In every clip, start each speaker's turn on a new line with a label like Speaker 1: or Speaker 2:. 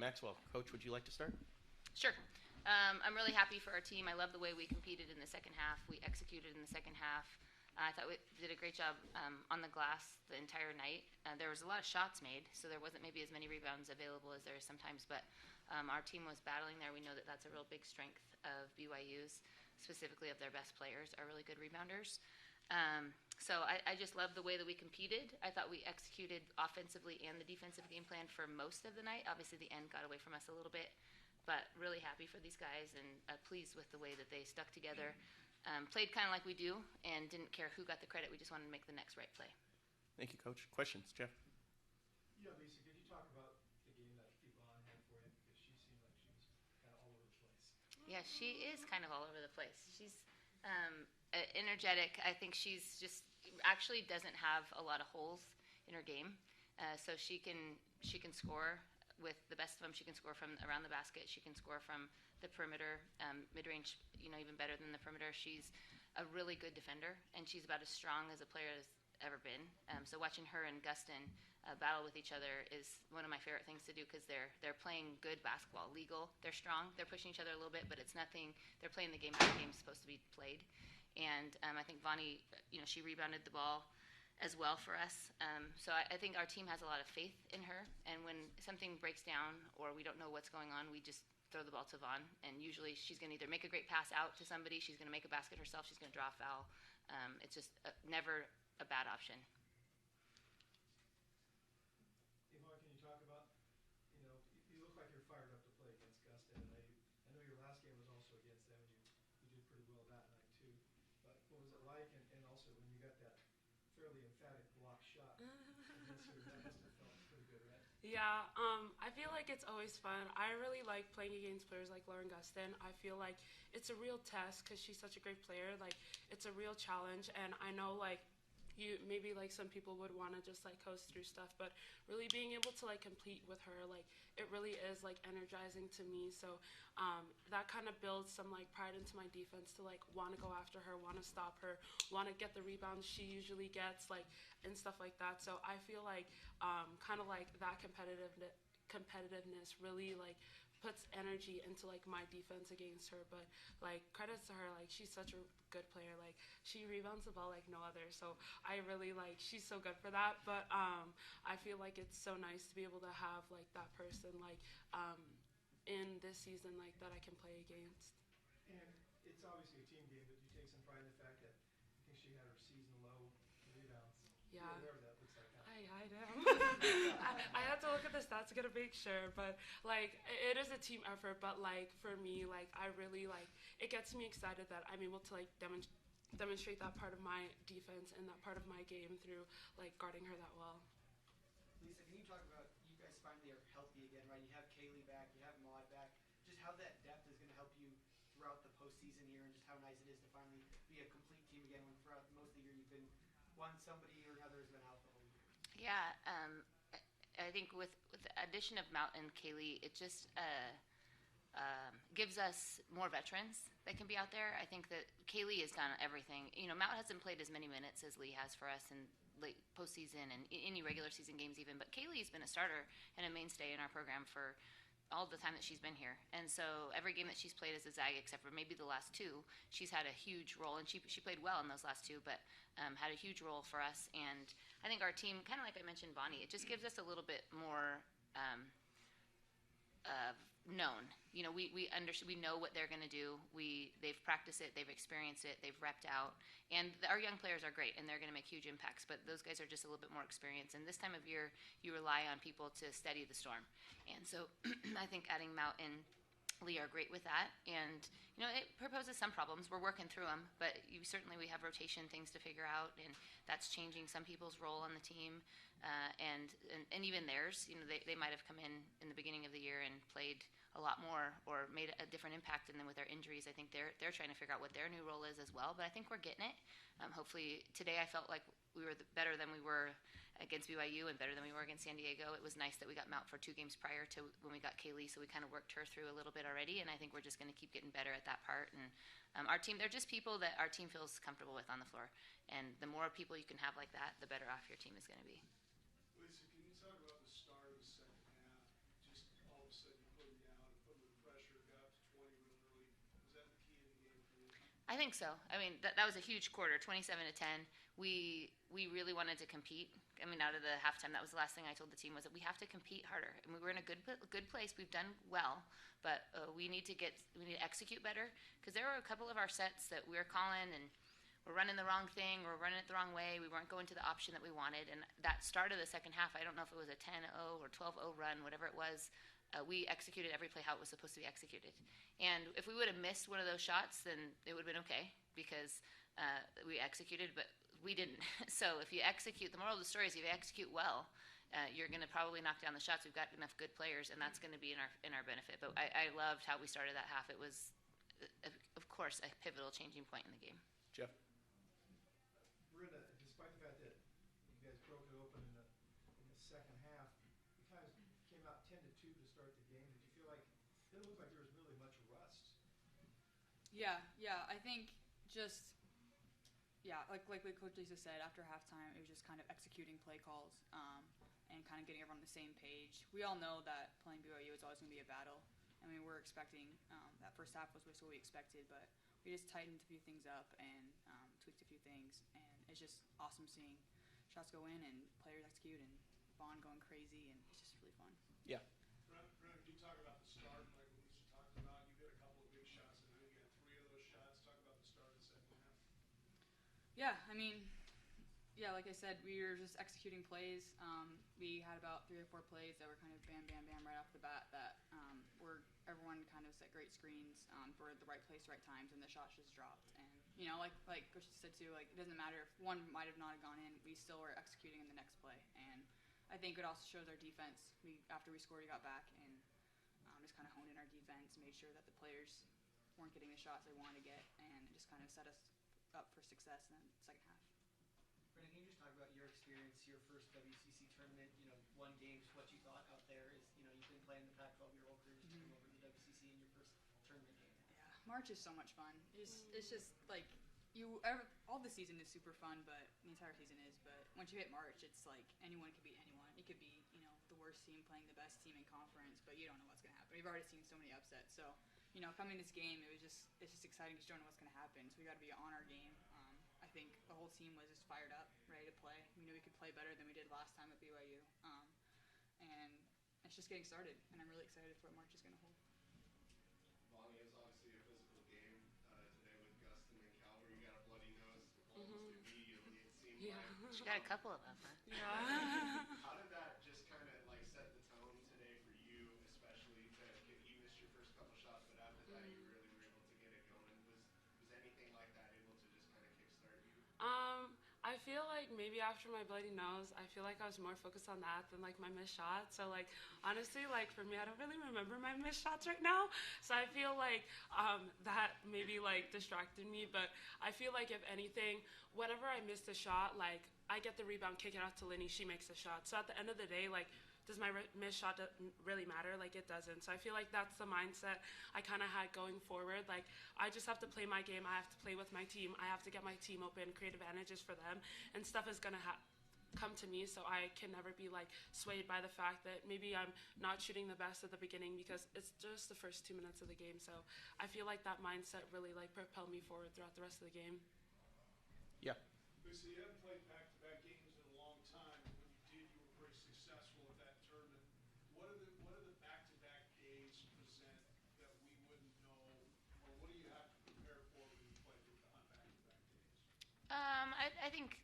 Speaker 1: Maxwell. Coach, would you like to start?
Speaker 2: Sure. I'm really happy for our team. I love the way we competed in the second half. We executed in the second half. I thought we did a great job on the glass the entire night. There was a lot of shots made, so there wasn't maybe as many rebounds available as there is sometimes, but our team was battling there. We know that that's a real big strength of BYU's, specifically of their best players, are really good rebounders. So I just love the way that we competed. I thought we executed offensively and the defensive game plan for most of the night. Obviously, the end got away from us a little bit, but really happy for these guys and pleased with the way that they stuck together. Played kind of like we do and didn't care who got the credit. We just wanted to make the next right play.
Speaker 1: Thank you, Coach. Questions, Jeff?
Speaker 3: Yeah, Lisa, could you talk about the game that Yvonne had for you? Because she seemed like she was kind of all over the place.
Speaker 2: Yeah, she is kind of all over the place. She's energetic. I think she's just actually doesn't have a lot of holes in her game. So she can score with the best of them. She can score from around the basket. She can score from the perimeter, mid-range, even better than the perimeter. She's a really good defender, and she's about as strong as a player has ever been. So watching her and Gustin battle with each other is one of my favorite things to do because they're playing good basketball, legal. They're strong. They're pushing each other a little bit, but it's nothing. They're playing the game how the game's supposed to be played. And I think Vonnie, she rebounded the ball as well for us. So I think our team has a lot of faith in her. And when something breaks down or we don't know what's going on, we just throw the ball to Vaughn. And usually she's going to either make a great pass out to somebody, she's going to make a basket herself, she's going to draw a foul. It's just never a bad option.
Speaker 3: Yvonne, can you talk about, you look like you're fired up to play against Gustin. I know your last game was also against them, and you did pretty well that night too. But what was it like? And also when you got that fairly emphatic block shot against her, that must have felt pretty good, right?
Speaker 4: Yeah, I feel like it's always fun. I really like playing against players like Lauren Gustin. I feel like it's a real test because she's such a great player. Like, it's a real challenge, and I know, maybe some people would want to just coast through stuff, but really being able to compete with her, it really is energizing to me. So that kind of builds some pride into my defense to want to go after her, want to stop her, want to get the rebounds she usually gets, and stuff like that. So I feel kind of that competitiveness really puts energy into my defense against her. But credits to her, she's such a good player. She rebounds the ball like no other. So I really she's so good for that. But I feel it's so nice to be able to have that person in this season that I can play against.
Speaker 3: And it's obviously a team game, but you take some pride in the fact that I think she had her season low rebounds.
Speaker 4: Yeah.
Speaker 3: You're aware of that, looks like that.
Speaker 4: I know. I had to look at the stats to get a make sure, but it is a team effort. But for me, I really it gets me excited that I'm able to demonstrate that part of my defense and that part of my game through guarding her that well.
Speaker 5: Lisa, can you talk about, you guys finally are healthy again, right? You have Kaylee back, you have Maud back. Just how that depth is going to help you throughout the postseason here, and just how nice it is to finally be a complete team again when throughout most of the year you've been somebody or another has been out the whole year.
Speaker 2: Yeah, I think with the addition of Mount and Kaylee, it just gives us more veterans that can be out there. I think that Kaylee has done everything. Mount hasn't played as many minutes as Lee has for us in late postseason and any regular season games even, but Kaylee's been a starter and a mainstay in our program for all the time that she's been here. And so every game that she's played as a Zag, except for maybe the last two, she's had a huge role. And she played well in those last two, but had a huge role for us. And I think our team, kind of like I mentioned Vonnie, it just gives us a little bit more known. We know what they're going to do. They've practiced it, they've experienced it, they've repped out. And our young players are great, and they're going to make huge impacts. But those guys are just a little bit more experienced. And this time of year, you rely on people to steady the storm. And so I think adding Mount and Lee are great with that. And it proposes some problems. We're working through them, but we have rotation things to figure out, and that's changing some people's role on the team, and even theirs. They might have come in the beginning of the year and played a lot more or made a different impact, and then with their injuries, I think they're trying to figure out what their new role is as well. But I think we're getting it. Hopefully today I felt like we were better than we were against BYU and better than we were against San Diego. It was nice that we got Mount for 2 games prior to when we got Kaylee, so we kind of worked her through a little bit already, and I think we're just going to keep getting better at that part. And our team, they're just people that our team feels comfortable with on the floor, and the more people you can have like that, the better off your team is going to be.
Speaker 6: Lisa, can you talk about the start of the second half? Just all of a sudden
Speaker 2: I think so. I mean, that was a huge quarter, 27-10. We really wanted to compete. I mean, out of the halftime, that was the last thing I told the team was that we have to compete harder. I mean, we're in a good place. We've done well, but we need to execute better because there were a couple of our sets that we were calling and we're running the wrong thing. We're running it the wrong way. We weren't going to the option that we wanted. And that started the second half. I don't know if it was a 10-0 or 12-0 run, whatever it was. We executed every play how it was supposed to be executed. And if we would have missed one of those shots, then it would have been okay because we executed, but we didn't. So if you execute, the moral of the story is if you execute well, you're going to probably knock down the shots. We've got enough good players, and that's going to be in our benefit. But I loved how we started that half. It was, of course, a pivotal changing point in the game.
Speaker 1: Jeff?
Speaker 3: Brenda, despite the fact that you guys broke it open in the second half, you kind of came out 10-2 to start the game. Did you feel like it didn't look like there was really much rust?
Speaker 6: Yeah. I think just like Coach Lisa said, after halftime, it was just kind of executing play calls and kind of getting everyone on the same page. We all know that playing BYU is always going to be a battle. I mean, we're expecting that first half was what we expected, but we just tightened a few things up and tweaked a few things, and it's just awesome seeing shots go in and players execute and Vaughn going crazy, and it's just really fun.
Speaker 1: Yeah.
Speaker 7: Brennan, you talk about the start, like Lisa talked about. You hit a couple of big shots, and then you had 3 of those shots. Talk about the start of the second half.
Speaker 6: Yeah, I mean, like I said, we were just executing plays. We had about 3 or 4 plays that were kind of bam, bam, bam right off the bat that were everyone kind of set great screens for the right place, right times, and the shots just dropped. And like Coach said too, like it doesn't matter if one might have not gone in, we still were executing in the next play. And I think it also shows our defense. After we scored, we got back and just kind of honed in our defense, made sure that the players weren't getting the shots they wanted to get, and it just kind of set us up for success in the second half.
Speaker 5: Brennan, can you just talk about your experience, your first WCC tournament? One game's what you thought out there is, you've been playing the Pac-12 your whole career, just come over to the WCC in your first tournament game.
Speaker 6: Yeah, March is so much fun. It's just like all the season is super fun, but the entire season is. But once you hit March, it's like anyone can beat anyone. It could be the worst team playing the best team in conference, but you don't know what's gonna happen. We've already seen so many upsets, so coming this game, it's just exciting because you don't know what's gonna happen. So we got to be on our game. I think the whole team was just fired up, ready to play. We knew we could play better than we did last time at BYU, and it's just getting started. And I'm really excited for what March is gonna hold.
Speaker 7: Bonnie, is obviously a physical game today with Gustin and Calvary. You got a bloody nose almost immediately, it seemed like.
Speaker 2: She got a couple of them, huh?
Speaker 4: Yeah.
Speaker 7: How did that just kind of like set the tone today for you, especially you missed your first couple shots, but after that you really were able to get it going. Was anything like that able to just kind of kickstart you?
Speaker 4: I feel like maybe after my bloody nose, I feel like I was more focused on that than like my missed shots. So like honestly, like for me, I don't really remember my missed shots right now. So I feel like that maybe like distracted me. But I feel like if anything, whenever I missed a shot, like I get the rebound, kick it out to Linny, she makes a shot. So at the end of the day, like, does my missed shot really matter? Like, it doesn't. So I feel like that's the mindset I kind of had going forward. Like, I just have to play my game. I have to play with my team. I have to get my team open, create advantages for them. And stuff is going to come to me, so I can never be, like, swayed by the fact that maybe I'm not shooting the best at the beginning because it's just the first 2 minutes of the game. So I feel like that mindset really, like, propelled me forward throughout the rest of the game.
Speaker 1: Yeah.
Speaker 7: Lisa, you haven't played back-to-back games in a long time. When you did, you were pretty successful at that tournament. What do the back-to-back days present that we wouldn't know, or what do you have to prepare for when you play on back-to-back days?
Speaker 2: I think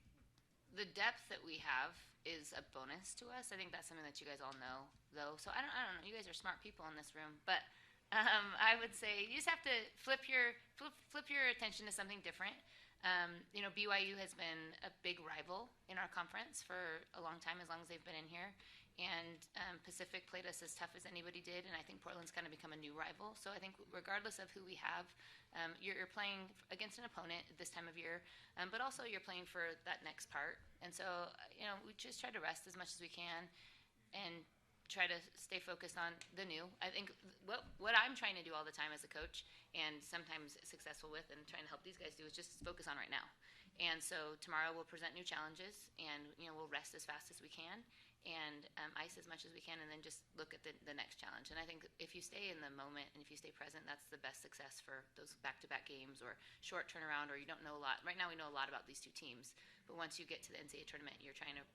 Speaker 2: the depth that we have is a bonus to us. I think that's something that you guys all know, though. So I don't know. You guys are smart people in this room, but I would say you just have to flip your attention to something different. BYU has been a big rival in our conference for a long time, as long as they've been in here. And Pacific played us as tough as anybody did, and I think Portland's kind of become a new rival. So I think regardless of who we have, you're playing against an opponent this time of year, but also you're playing for that next part. And so, we just try to rest as much as we can and try to stay focused on the new. I think what I'm trying to do all the time as a coach, and sometimes successful with, and trying to help these guys do, is just focus on right now. And so tomorrow we'll present new challenges, and we'll rest as fast as we can, and ice as much as we can, and then just look at the next challenge. And I think if you stay in the moment and if you stay present, that's the best success for those back-to-back games or short turnaround, or you don't know a lot. Right now we know a lot about these two teams, but once you get to the NCAA tournament, you're trying to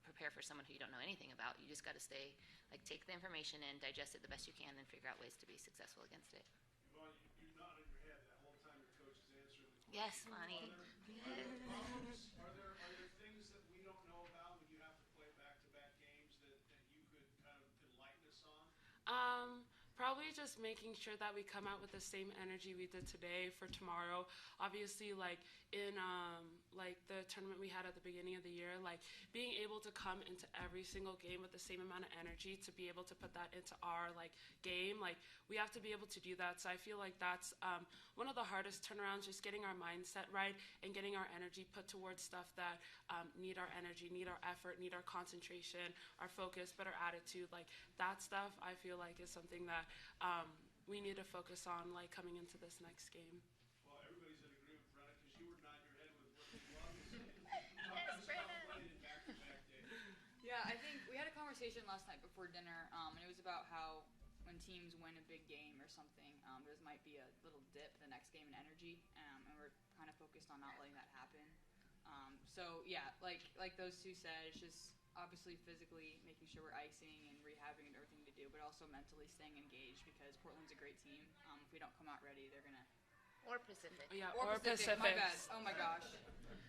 Speaker 2: prepare for someone who you don't know anything about. You just got to stay, take the information in, digest it the best you can, and figure out ways to be successful against it.
Speaker 7: Well, you nodded your head that whole time your coach is answering the question.
Speaker 2: Yes, Lonnie.
Speaker 7: Are there problems? Are there things that we don't know about when you have to play back-to-back games that you could kind of enlighten us on?
Speaker 4: Probably just making sure that we come out with the same energy we did today for tomorrow. Obviously, in the tournament we had at the beginning of the year, being able to come into every single game with the same amount of energy, to be able to put that into our game, we have to be able to do that. So I feel like that's one of the hardest turnarounds, just getting our mindset right and getting our energy put towards stuff that need our energy, need our effort, need our concentration, our focus, but our attitude. That stuff I feel like is something that we need to focus on coming into this next game.
Speaker 7: Well, everybody's in agreement, Brenna, because you were nodding your head with what you love to say. Talk to us about playing in back-to-back days.
Speaker 6: Yeah, I think we had a conversation last night before dinner, and it was about how when teams win a big game or something, there might be a little dip the next game in energy, and we're kind of focused on not letting that happen. So yeah, like those two said, it's just obviously physically making sure we're icing and rehabbing and everything to do, but also mentally staying engaged, because Portland's a great team. If we don't come out ready, they're gonna.
Speaker 2: Or Pacific.
Speaker 4: Yeah,
Speaker 6: Or Pacific. My bad. Oh my gosh.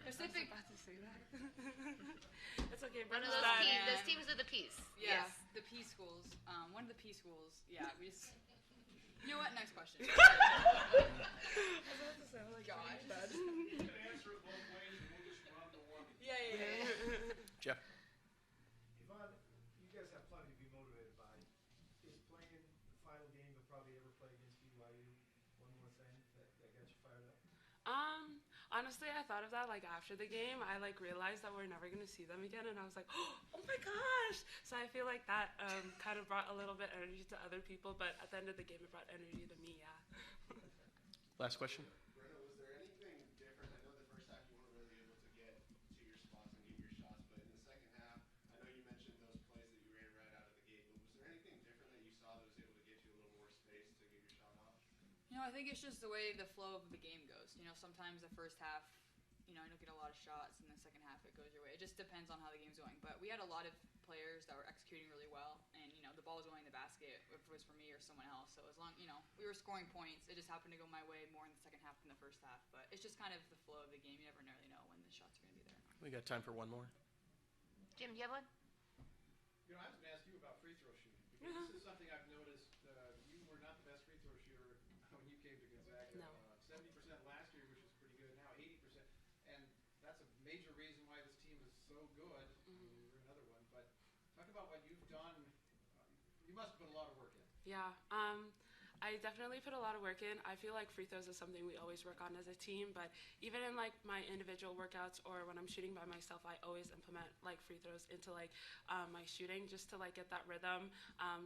Speaker 4: Pacific. I was about to say that. It's okay.
Speaker 2: One of
Speaker 6: Brenda's
Speaker 2: those teams with the peace.
Speaker 6: Yeah,
Speaker 2: Yes.
Speaker 6: the P schools. One of the P schools. Yeah, we just. You know what? Next question.
Speaker 4: I was about to say,
Speaker 6: Gosh.
Speaker 7: You can answer it both ways, and we'll just run the one.
Speaker 6: Yeah.
Speaker 1: Jeff?
Speaker 3: Yvonne, you guys have plenty to be motivated by. Is playing the final game you'll probably ever play against BYU one more thing that got you fired up?
Speaker 4: Honestly, I thought of that after the game. I realized that we're never gonna see them again, and I was like, oh my gosh! So I feel like that kind of brought a little bit energy to other people, but at the end of the game, it brought energy to me. Yeah.
Speaker 1: Last question.
Speaker 8: Brenna, was there anything different? I know the first half you weren't really able to get to your spots and get your shots, but in the second half, I know you mentioned those plays that you ran right out of the gate, but was there anything different that you saw that was able to get you a little more space to get your shot off?
Speaker 6: I think it's just the way the flow of the game goes. Sometimes the first half, I don't get a lot of shots, and the second half it goes your way. It just depends on how the game's going. But we had a lot of players that were executing really well, and the ball was going in the basket, if it was for me or someone else. So as long, we were scoring points, it just happened to go my way more in the second half than the first half. But it's just kind of the flow of the game. You never really know when the shots are going to be there.
Speaker 1: We got time for one more.
Speaker 2: Jim, do you have one?
Speaker 3: I was going to ask you about free throw shooting, because this is something I've noticed. You were not the best free throw shooter when you came to Gonzaga.
Speaker 4: No.
Speaker 3: 70% last year, which is pretty good. Now 80%, and that's a major reason why this team is so good. You're another one, but talk about what you've done. You must have put a lot of work in.
Speaker 4: Yeah. I definitely put a lot of work in. I feel like free throws is something we always work on as a team, but even in my individual workouts or when I'm shooting by myself, I always implement free throws into my shooting, just to get that rhythm.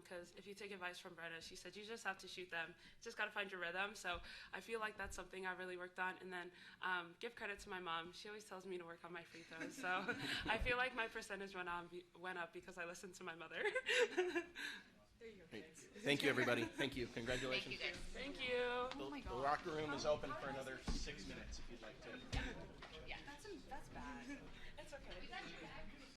Speaker 4: Because if you take advice from Brenna, she said you just have to shoot them. Just got to find your rhythm. So I feel like that's something I really worked on. And then give credit to my mom. She always tells me to work on my free throws. So I feel like my percentage went up because I listened to my mother. There you go.
Speaker 1: Great. Thank you, everybody. Thank you. Congratulations.
Speaker 2: Thank you, guys.
Speaker 4: Thank you.
Speaker 6: Oh my
Speaker 1: The
Speaker 6: God.
Speaker 1: locker room is open for another 6 minutes if you'd like to.
Speaker 6: That's bad.
Speaker 4: It's okay.